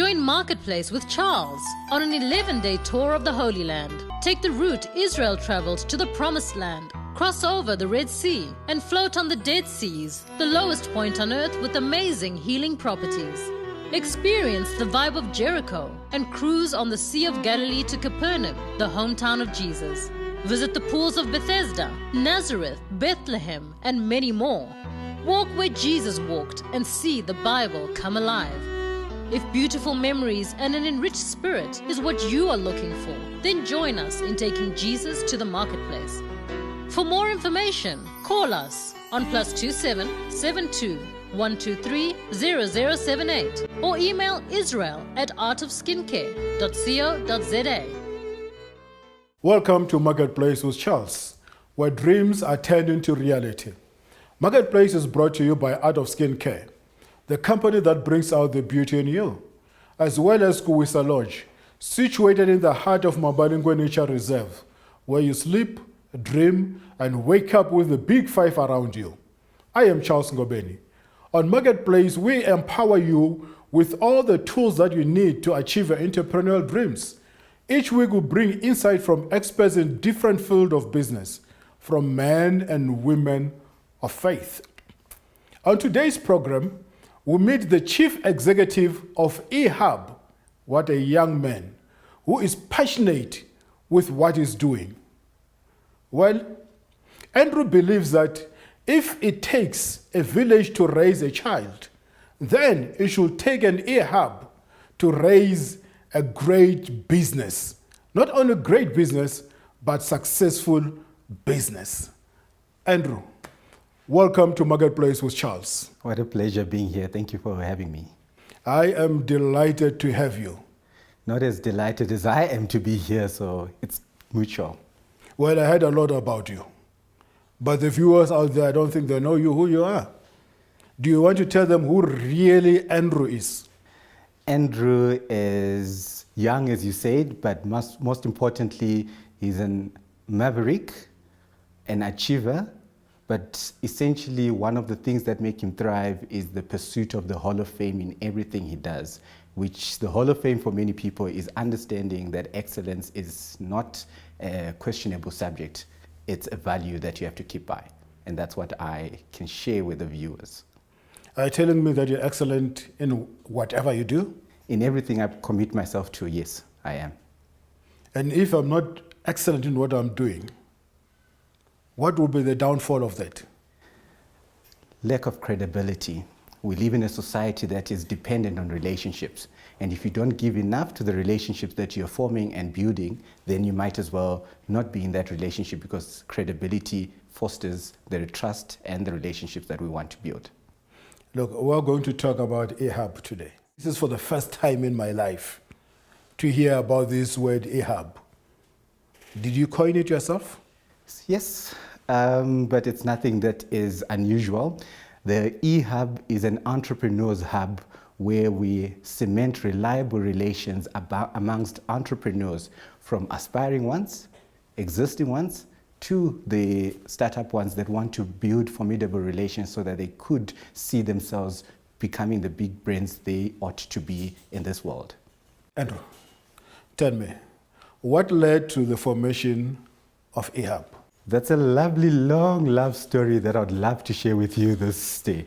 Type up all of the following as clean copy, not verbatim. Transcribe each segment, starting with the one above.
Join MarketPlace with Charles on an 11-day tour of the Holy Land. Take the route Israel traveled to the Promised Land. Cross over the Red Sea and float on the Dead Seas, the lowest point on earth with amazing healing properties. Experience the vibe of Jericho and cruise on the Sea of Galilee to Capernaum, the hometown of Jesus. Visit the pools of Bethesda, Nazareth, Bethlehem, and many more. Walk where Jesus walked and see the Bible come alive. If beautiful memories and an enriched spirit is what you are looking for, then join us in taking Jesus to the marketplace. For more information, call us on +27 72 123 0078 or email israel@artofskincare.co.za. Welcome to Marketplace with Charles, where dreams are turned into reality. Marketplace is brought to you by Art of Skincare, the company that brings out the beauty in you, as well as Kuwisa Lodge, situated in the heart of Mabalingwe Nature Reserve, where you sleep, dream, and wake up with the big five around you. I am Charles Ngobeni. On Marketplace, we empower you with all the tools that you need to achieve your entrepreneurial dreams. Each week we bring insight from experts in different fields of business, from men and women of faith. On today's program, we meet the Chief Executive of eHub. What a young man who is passionate with what he's doing. Well, Andrew believes that if it takes a village to raise a child, then it should take an eHub to raise a great business. Not only great business, but successful business. Andrew, welcome to Marketplace with Charles. What a pleasure being here. Thank you for having me. I am delighted to have you. Not as delighted as I am to be here, so it's mutual. Well, I heard a lot about you, but the viewers out there, I don't think they know you, who you are. Do you want to tell them who really Andrew is? Andrew is young, as you said, but most importantly, he's a maverick, an achiever, but essentially one of the things that make him thrive is the pursuit of the Hall of Fame in everything he does, which the Hall of Fame for many people is understanding that excellence is not a questionable subject. It's a value that you have to keep by. And that's what I can share with the viewers. Are you telling me that you're excellent in whatever you do? In everything I commit myself to, yes, I am. And if I'm not excellent in what I'm doing, what will be the downfall of that? Lack of credibility. We live in a society that is dependent on relationships. And if you don't give enough to the relationships that you're forming and building, then you might as well not be in that relationship, because credibility fosters the trust and the relationships that we want to build. Look, we're going to talk about eHub today. This is for the first time in my life to hear about this word eHub. Did you coin it yourself? Yes, but it's nothing that is unusual. The eHub is an entrepreneur's hub where we cement reliable relations amongst entrepreneurs, from aspiring ones, existing ones, to the startup ones that want to build formidable relations so that they could see themselves becoming the big brains they ought to be in this world. Andrew, tell me, what led to the formation of eHub? That's a lovely, long love story that I'd love to share with you this day.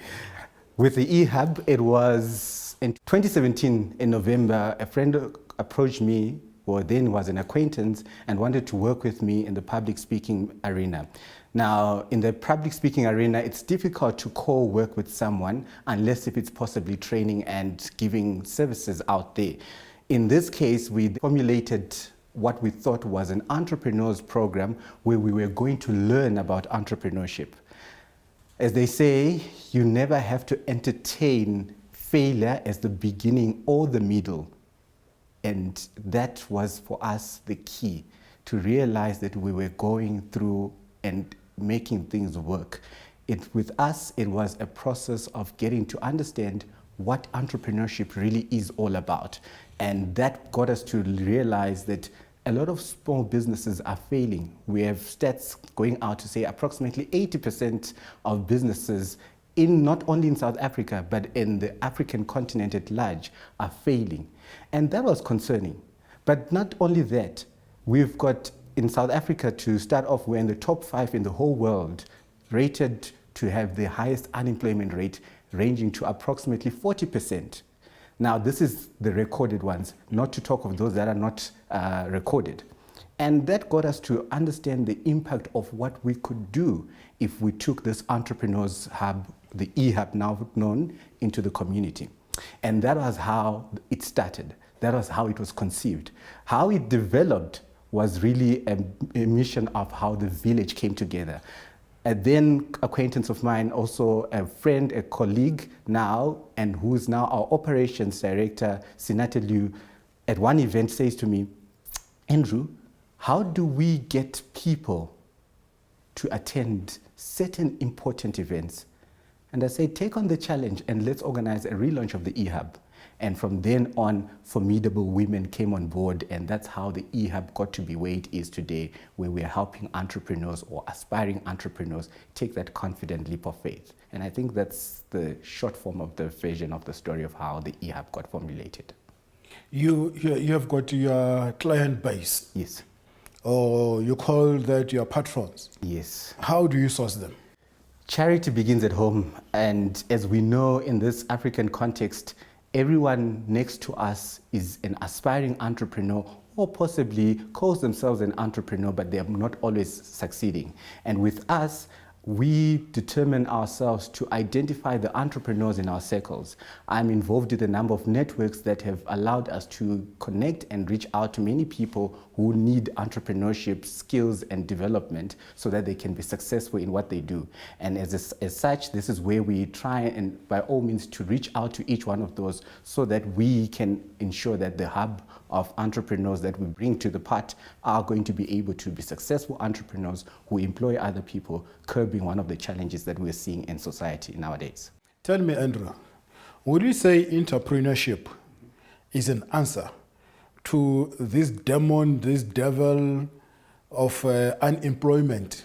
With the eHub, it was in 2017, in November, a friend approached me, or then was an acquaintance, and wanted to work with me in the public speaking arena. Now, in the public speaking arena, it's difficult to co-work with someone unless if it's possibly training and giving services out there. In this case, we formulated what we thought was an entrepreneur's program where we were going to learn about entrepreneurship. As they say, you never have to entertain failure as the beginning or the middle. And that was for us the key, to realize that we were going through and making things work. With us, it was a process of getting to understand what entrepreneurship really is all about. And that got us to realize that a lot of small businesses are failing. We have stats going out to say approximately 80% of businesses not only in South Africa, but in the African continent at large, are failing. And that was concerning. But not only that, we've got in South Africa, to start off, we're in the top 5 in the whole world, rated to have the highest unemployment rate, ranging to approximately 40%. Now, this is the recorded ones, not to talk of those that are not recorded. And that got us to understand the impact of what we could do if we took this Entrepreneurs Hub, the eHub now known, into the community. And that was how it started. That was how it was conceived. How it developed was really a mission of how the village came together. A then acquaintance of mine, also a friend, a colleague now, and who is now our operations director, Sinatelu, at one event says to me, Andrew, how do we get people to attend certain important events? And I said, take on the challenge and let's organize a relaunch of the eHub. And from then on, formidable women came on board, and that's how the eHub got to be where it is today, where we are helping entrepreneurs or aspiring entrepreneurs take that confident leap of faith. And I think that's the short form of the version of the story of how the eHub got formulated. You have got your client base. Yes. Or you call that your patrons. Yes. How do you source them? Charity begins at home. And as we know, in this African context, everyone next to us is an aspiring entrepreneur, or possibly calls themselves an entrepreneur, but they are not always succeeding. And with us, we determine ourselves to identify the entrepreneurs in our circles. I'm involved in a number of networks that have allowed us to connect and reach out to many people who need entrepreneurship skills and development so that they can be successful in what they do. And as such, this is where we try and by all means to reach out to each one of those so that we can ensure that the hub of entrepreneurs that we bring to the pot are going to be able to be successful entrepreneurs who employ other people, curbing one of the challenges that we're seeing in society nowadays. Tell me, Andrew, would you say entrepreneurship is an answer to this demon, this devil of unemployment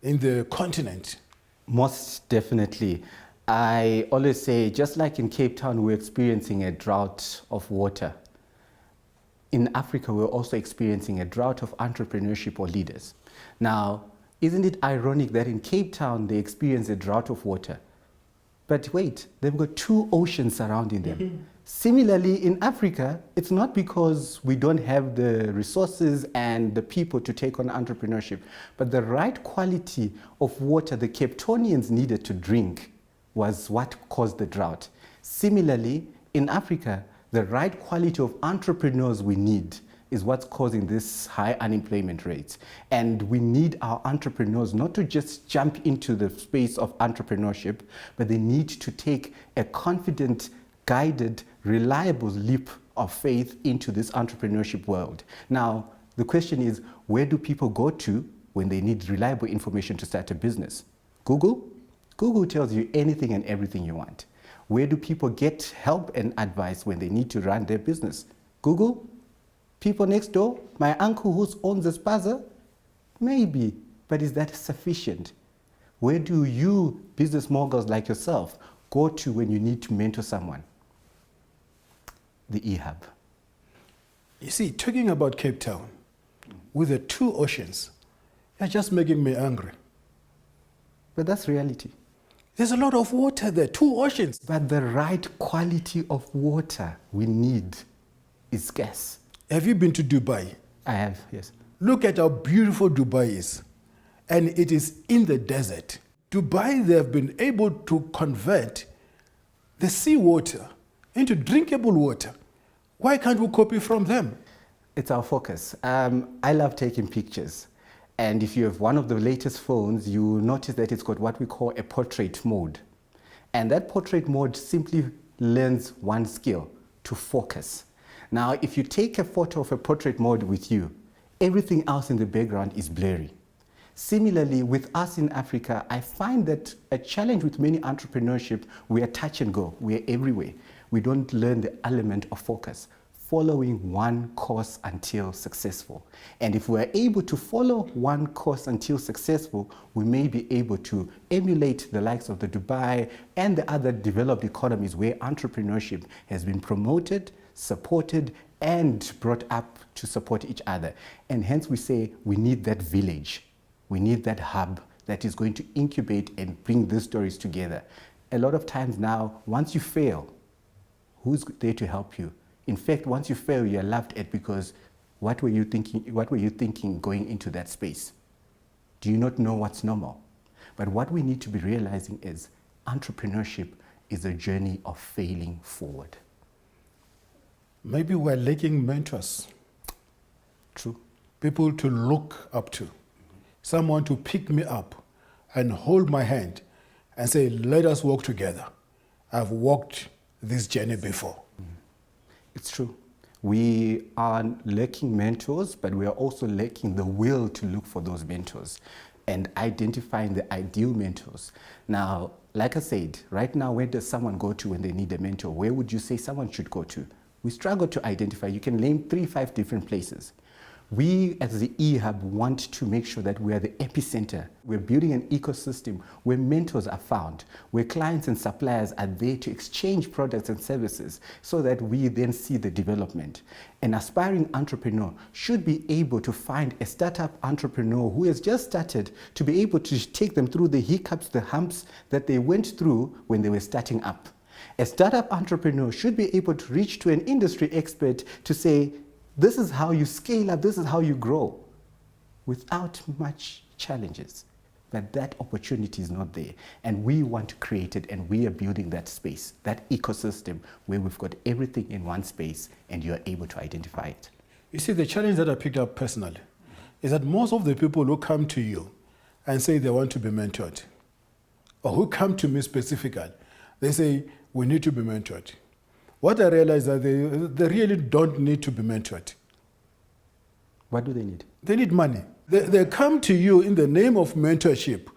in the continent? Most definitely. I always say, just like in Cape Town, we're experiencing a drought of water. In Africa, we're also experiencing a drought of entrepreneurship or leaders. Now, isn't it ironic that in Cape Town, they experience a drought of water? But wait, they've got 2 oceans surrounding them. Similarly, in Africa, it's not because we don't have the resources and the people to take on entrepreneurship, but the right quality of water the Cape Townians needed to drink was what caused the drought. Similarly, in Africa, the right quality of entrepreneurs we need is what's causing this high unemployment rates. And we need our entrepreneurs not to just jump into the space of entrepreneurship, but they need to take a confident, guided, reliable leap of faith into this entrepreneurship world. Now, the question is, where do people go to when they need reliable information to start a business? Google? Google tells you anything and everything you want. Where do people get help and advice when they need to run their business? Google? People next door? My uncle who owns a spaza? Maybe, but is that sufficient? Where do you, business moguls like yourself, go to when you need to mentor someone? The eHub. You see, talking about Cape Town, with the 2 oceans, you're just making me angry. But that's reality. There's a lot of water there, 2 oceans. But the right quality of water we need is scarce. Have you been to Dubai? I have, yes. Look at how beautiful Dubai is. And it is in the desert. Dubai, they have been able to convert the seawater into drinkable water. Why can't we copy from them? It's our focus. I love taking pictures. And if you have one of the latest phones, you will notice that it's got what we call a portrait mode. And that portrait mode simply learns one skill, to focus. Now, if you take a photo of a portrait mode with you, everything else in the background is blurry. Similarly, with us in Africa, I find that a challenge with many entrepreneurship, we are touch and go, we are everywhere. We don't learn the element of focus. following one course until successful. And if we're able to follow one course until successful, we may be able to emulate the likes of the Dubai and the other developed economies where entrepreneurship has been promoted, supported, and brought up to support each other. And hence we say we need that village. We need that hub that is going to incubate and bring these stories together. A lot of times now, once you fail, who's there to help you? In fact, once you fail, you're laughed at because what were you thinking going into that space? Do you not know what's normal? But what we need to be realizing is entrepreneurship is a journey of failing forward. Maybe we're lacking mentors. True. People to look up to. Someone to pick me up and hold my hand and say, let us walk together. I've walked this journey before. It's true. We are lacking mentors, but we are also lacking the will to look for those mentors and identifying the ideal mentors. Now, like I said, right now, where does someone go to when they need a mentor? Where would you say someone should go to? We struggle to identify. You can name 3-5 different places. We, as the eHub, want to make sure that we are the epicenter. We're building an ecosystem where mentors are found, where clients and suppliers are there to exchange products and services so that we then see the development. An aspiring entrepreneur should be able to find a startup entrepreneur who has just started to be able to take them through the hiccups, the humps that they went through when they were starting up. A startup entrepreneur should be able to reach to an industry expert to say, this is how you scale up, this is how you grow, without much challenges. But that opportunity is not there. And we want to create it, and we are building that space, that ecosystem where we've got everything in one space and you are able to identify it. You see, the challenge that I picked up personally is that most of the people who come to you and say they want to be mentored, or who come to me specifically, they say, we need to be mentored. What I realize is that they really don't need to be mentored. What do they need? They need money. They come to you in the name of mentorship,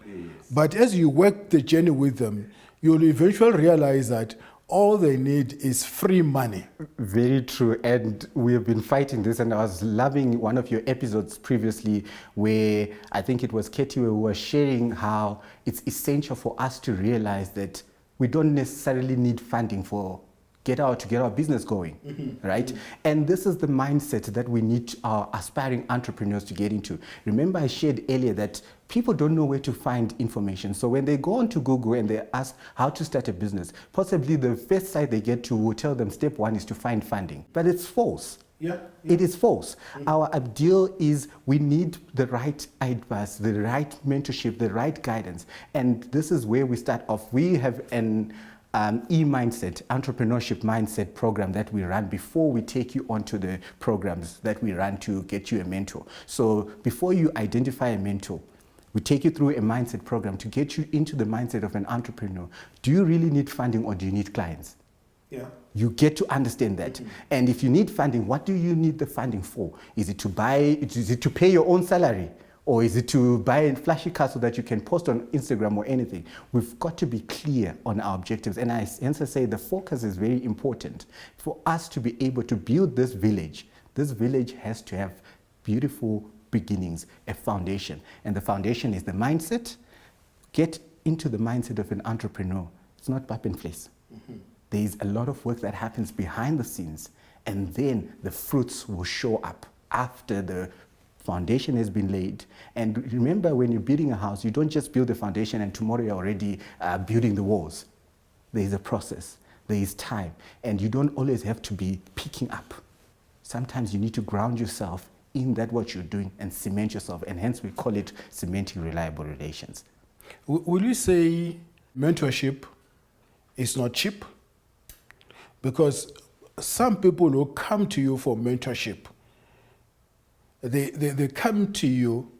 but as you work the journey with them, you'll eventually realize that all they need is free money. Very true. And we have been fighting this. And I was loving one of your episodes previously where I think it was Katie who was sharing how it's essential for us to realize that we don't necessarily need funding to get our business going, right? And this is the mindset that we need our aspiring entrepreneurs to get into. Remember, I shared earlier that people don't know where to find information. So when they go onto Google and they ask how to start a business, possibly the first site they get to will tell them step 1 is to find funding. But it's false. Yeah. It is false. Our ideal is we need the right advice, the right mentorship, the right guidance. And this is where we start off. We have an e-mindset, entrepreneurship mindset program that we run before we take you onto the programs that we run to get you a mentor. So before you identify a mentor, we take you through a mindset program to get you into the mindset of an entrepreneur. Do you really need funding or do you need clients? Yeah. You get to understand that. And if you need funding, what do you need the funding for? Is it to pay your own salary? Or is it to buy a flashy car so that you can post on Instagram or anything? We've got to be clear on our objectives. And I say the focus is very important. For us to be able to build this village has to have beautiful beginnings, a foundation. And the foundation is the mindset. Get into the mindset of an entrepreneur. It's not pop and place. There is a lot of work that happens behind the scenes. And then the fruits will show up after the foundation has been laid. And remember, when you're building a house, you don't just build the foundation and tomorrow you're already building the walls. There is a process, there is time, and you don't always have to be picking up. Sometimes you need to ground yourself in that what you're doing and cement yourself, and hence we call it cementing reliable relations. Will you say mentorship is not cheap? Because some people who come to you for mentorship, they come to you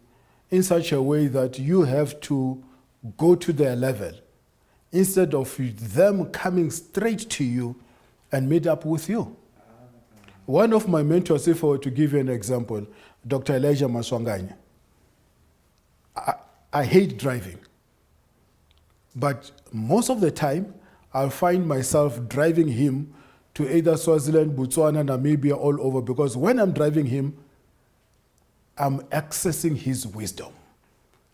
in such a way that you have to go to their level instead of them coming straight to you and meet up with you. One of my mentors, if I were to give you an example, Dr. Elijah Maswanganya. I hate driving, but most of the time I'll find myself driving him to either Swaziland, Botswana, Namibia, all over, because when I'm driving him, I'm accessing his wisdom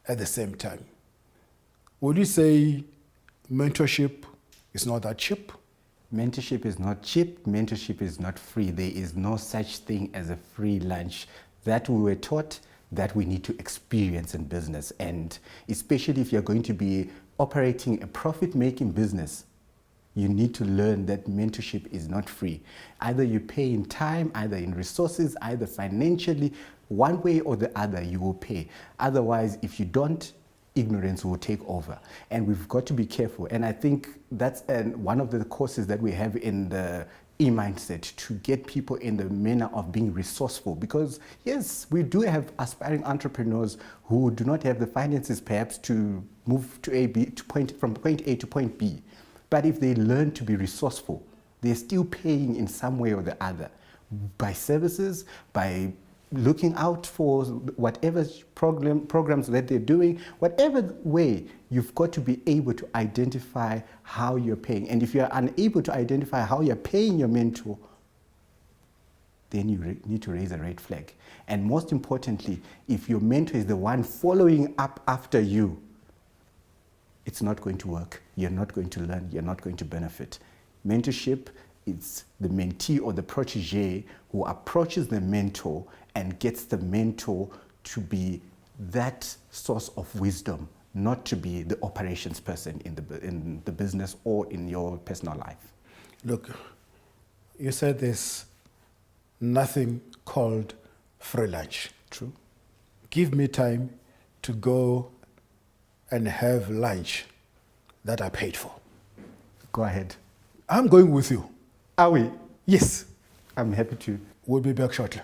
at the same time. Would you say mentorship is not that cheap? Mentorship is not cheap. Mentorship is not free. There is no such thing as a free lunch. That we were taught that we need to experience in business. And especially if you're going to be operating a profit-making business, you need to learn that mentorship is not free. Either you pay in time, either in resources, either financially, one way or the other you will pay. Otherwise, if you don't, ignorance will take over. And we've got to be careful. And I think that's one of the courses that we have in the e-mindset, to get people in the manner of being resourceful. Because yes, we do have aspiring entrepreneurs who do not have the finances perhaps to move from point A to point B. But if they learn to be resourceful, they're still paying in some way or the other, by services, by looking out for whatever programs that they're doing, whatever way, you've got to be able to identify how you're paying. And if you're unable to identify how you're paying your mentor, then you need to raise a red flag. And most importantly, if your mentor is the one following up after you, it's not going to work. You're not going to learn. You're not going to benefit. Mentorship, it's the mentee or the protege who approaches the mentor and gets the mentor to be that source of wisdom, not to be the operations person in the business or in your personal life. Look, you said there's nothing called free lunch. True. Give me time to go and have lunch that I paid for. Go ahead. I'm going with you. Are we? Yes. I'm happy to. We'll be back shortly.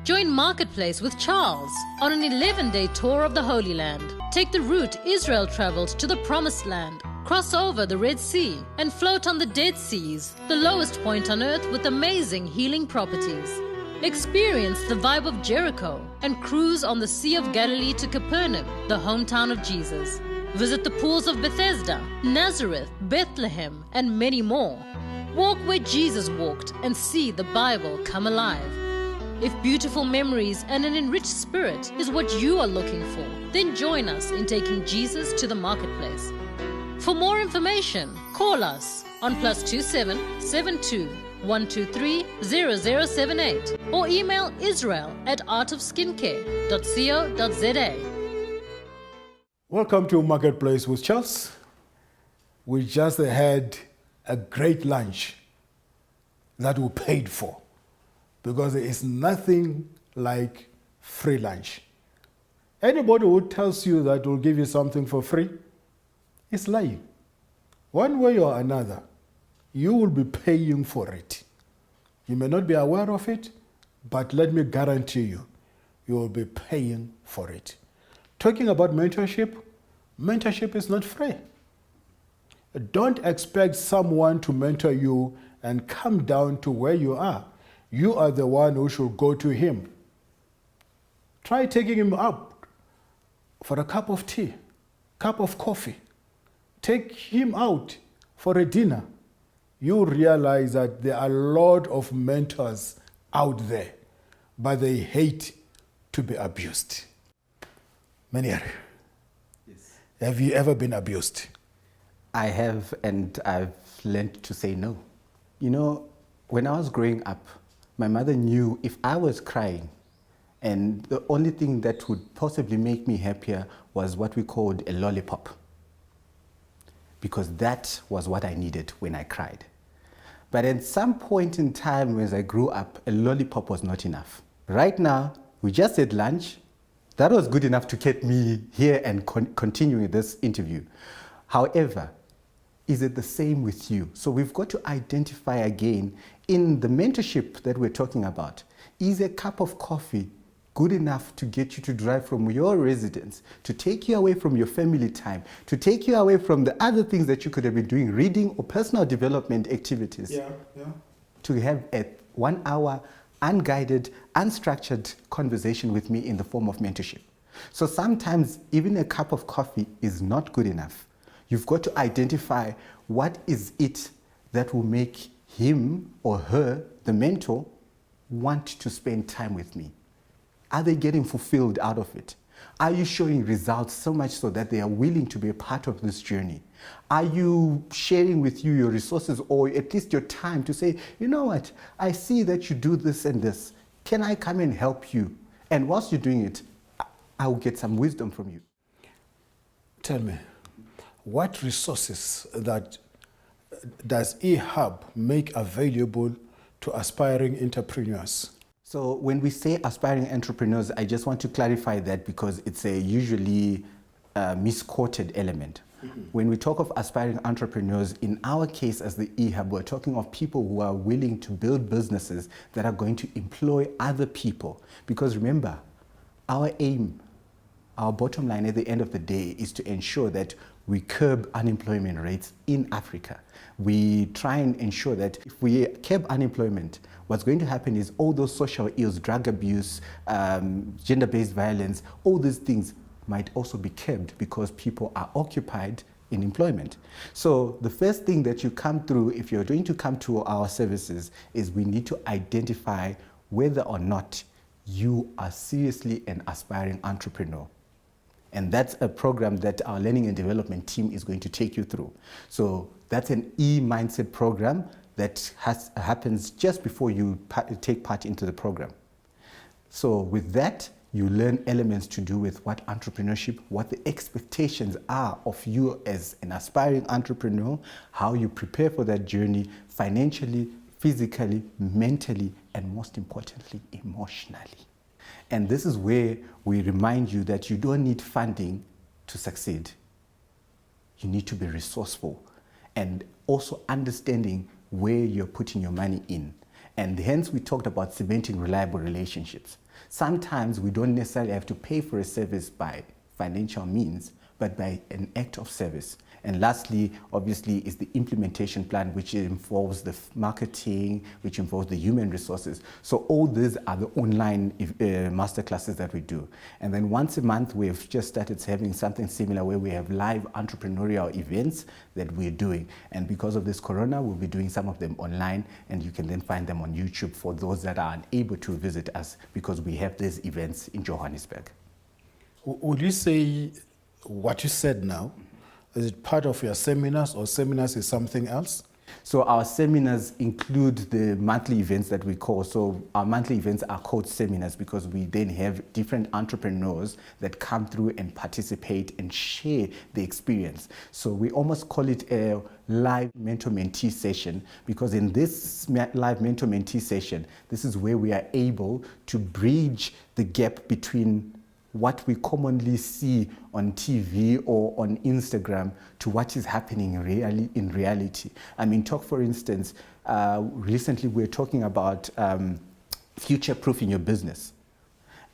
Join MarketPlace with Charles on an 11-day tour of the Holy Land. Take the route Israel traveled to the Promised Land. Cross over the Red Sea and float on the Dead Seas, the lowest point on earth with amazing healing properties. Experience the vibe of Jericho and cruise on the Sea of Galilee to Capernaum, the hometown of Jesus. Visit the pools of Bethesda, Nazareth, Bethlehem, and many more. Walk where Jesus walked and see the Bible come alive. If beautiful memories and an enriched spirit is what you are looking for, then join us in taking Jesus to the marketplace. For more information, call us on +27 72 123 0078 or email israel@artofskincare.co.za. Welcome to MarketPlace with Charles. We just had a great lunch that we paid for, because there is nothing like free lunch. Anybody who tells you that will give you something for free is lying. One way or another, you will be paying for it. You may not be aware of it, but let me guarantee you, you will be paying for it. Talking about mentorship, mentorship is not free. Don't expect someone to mentor you and come down to where you are. You are the one who should go to him. Try taking him up for a cup of tea, cup of coffee. Take him out for a dinner. You realize that there are a lot of mentors out there, but they hate to be abused. Maniere, Yes. have you ever been abused? I have, and I've learned to say no. You know, when I was growing up, my mother knew if I was crying, and the only thing that would possibly make me happier was what we called a lollipop, because that was what I needed when I cried. But at some point in time, as I grew up, a lollipop was not enough. Right now, we just had lunch. That was good enough to get me here and continuing this interview. However, is it the same with you? So we've got to identify again in the mentorship that we're talking about. Is a cup of coffee good enough to get you to drive from your residence, to take you away from your family time, to take you away from the other things that you could have been doing, reading or personal development activities, to have a 1 hour unguided, unstructured conversation with me in the form of mentorship? So sometimes even a cup of coffee is not good enough. You've got to identify what is it that will make him or her, the mentor, want to spend time with me? Are they getting fulfilled out of it? Are you showing results so much so that they are willing to be a part of this journey? Are you sharing with you your resources or at least your time to say, you know what, I see that you do this and this. Can I come and help you? And whilst you're doing it, I will get some wisdom from you. Tell me, what resources that does eHub make available to aspiring entrepreneurs? So when we say aspiring entrepreneurs, I just want to clarify that because it's a usually misquoted element. When we talk of aspiring entrepreneurs, in our case as the eHub, we're talking of people who are willing to build businesses that are going to employ other people. Because remember, our aim, our bottom line at the end of the day is to ensure that we curb unemployment rates in Africa. We try and ensure that if we curb unemployment, what's going to happen is all those social ills, drug abuse, gender-based violence, all these things might also be curbed because people are occupied in employment. So the first thing that you come through, if you're going to come to our services, is we need to identify whether or not you are seriously an aspiring entrepreneur. And that's a program that our learning and development team is going to take you through. So that's an e-mindset program that happens just before you take part into the program. So with that, you learn elements to do with what entrepreneurship, what the expectations are of you as an aspiring entrepreneur, how you prepare for that journey financially, physically, mentally, and most importantly, emotionally. And this is where we remind you that you don't need funding to succeed. You need to be resourceful and also understanding where you're putting your money in. And hence we talked about cementing reliable relationships. Sometimes we don't necessarily have to pay for a service by financial means, but by an act of service. And lastly, obviously, is the implementation plan, which involves the marketing, which involves the human resources. So all these are the online masterclasses that we do. And then once a month, we've just started having something similar where we have live entrepreneurial events that we're doing. And because of this corona, we'll be doing some of them online, and you can then find them on YouTube for those that are unable to visit us because we have these events in Johannesburg. Would you say what you said now, is it part of your seminars or seminars is something else? So our seminars include the monthly events that we call. So our monthly events are called seminars because we then have different entrepreneurs that come through and participate and share the experience. So we almost call it a live mentor-mentee session because in this live mentor-mentee session, this is where we are able to bridge the gap between what we commonly see on TV or on Instagram to what is happening in reality. I mean, for instance, recently we were talking about future-proofing your business.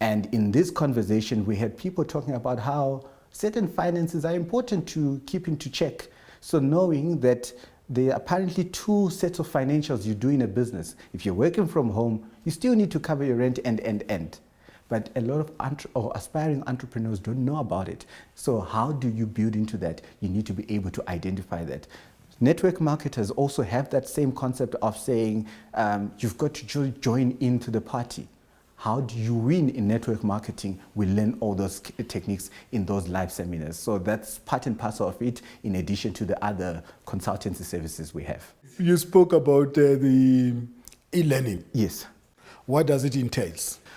And in this conversation, we had people talking about how certain finances are important to keep into check. So knowing that there are apparently two sets of financials you do in a business. If you're working from home, you still need to cover your rent and. But a lot of aspiring entrepreneurs don't know about it. So how do you build into that? You need to be able to identify that. Network marketers also have that same concept of saying, you've got to join into the party. How do you win in network marketing? We learn all those techniques in those live seminars. So that's part and parcel of it, in addition to the other consultancy services we have. You spoke about the e-learning. Yes. What does it entail?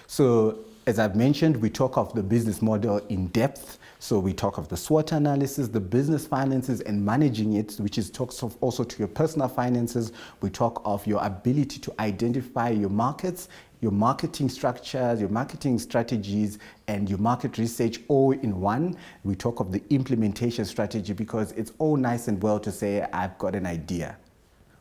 So, as I've mentioned, we talk of the business model in depth. So we talk of the SWOT analysis, the business finances and managing it, which is talks of also to your personal finances. We talk of your ability to identify your markets, your marketing structures, your marketing strategies, and your market research all in one. We talk of the implementation strategy because it's all nice and well to say, I've got an idea.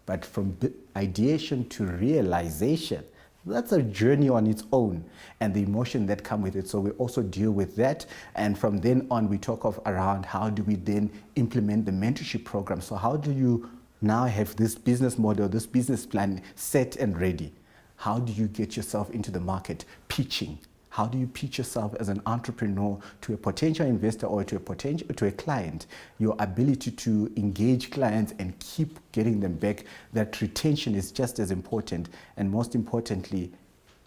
But from ideation to realization, that's a journey on its own and the emotion that come with it. So we also deal with that. And from then on, we talk of around how do we then implement the mentorship program. So how do you now have this business model, this business plan set and ready? How do you get yourself into the market pitching? How do you pitch yourself as an entrepreneur to a potential investor or to a client? Your ability to engage clients and keep getting them back, that retention is just as important. And most importantly,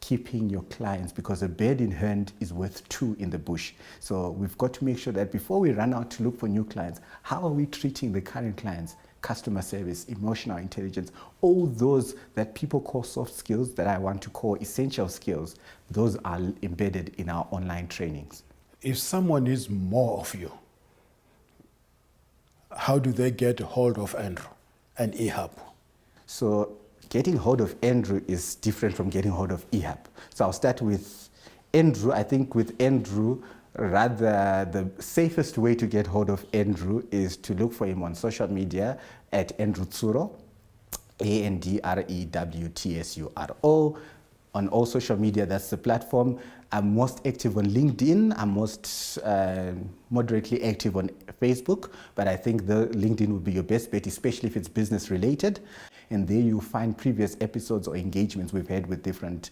keeping your clients, because a bird in hand is worth two in the bush. So we've got to make sure that before we run out to look for new clients, how are we treating the current clients? Customer service, emotional intelligence, all those that people call soft skills that I want to call essential skills, those are embedded in our online trainings. If someone needs more of you, how do they get hold of Andrew and eHub? So getting hold of Andrew is different from getting hold of eHub. So I'll start with Andrew. I think with Andrew, rather the safest way to get hold of Andrew is to look for him on social media at Andrew Tsuro, ANDREWTSURO. On all social media, that's the platform. I'm most active on LinkedIn. I'm most moderately active on Facebook, but I think the LinkedIn would be your best bet, especially if it's business related. And there you'll find previous episodes or engagements we've had with different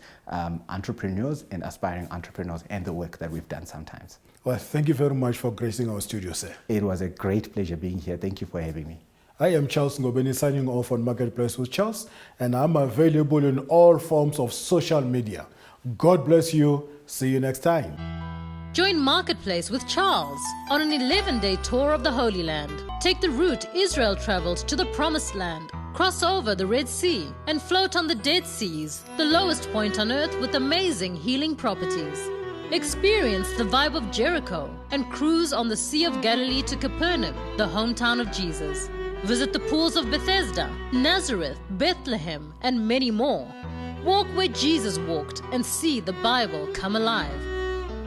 entrepreneurs and aspiring entrepreneurs and the work that we've done sometimes. Well, thank you very much for gracing our studio, sir. It was a great pleasure being here. Thank you for having me. I am Charles Ngobeni, signing off on MarketPlace with Charles, and I'm available in all forms of social media. God bless you. See you next time. Join MarketPlace with Charles on an 11-day tour of the Holy Land. Take the route Israel traveled to the Promised Land. Cross over the Red Sea and float on the Dead Seas, the lowest point on earth with amazing healing properties. Experience the vibe of Jericho and cruise on the Sea of Galilee to Capernaum, the hometown of Jesus. Visit the pools of Bethesda, Nazareth, Bethlehem, and many more. Walk where Jesus walked and see the Bible come alive.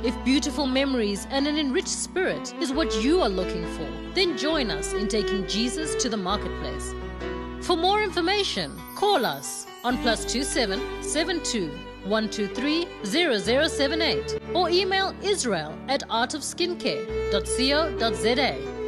If beautiful memories and an enriched spirit is what you are looking for, then join us in taking Jesus to the marketplace. For more information, call us on +27 72 123 0078 or email israel@artofskincare.co.za.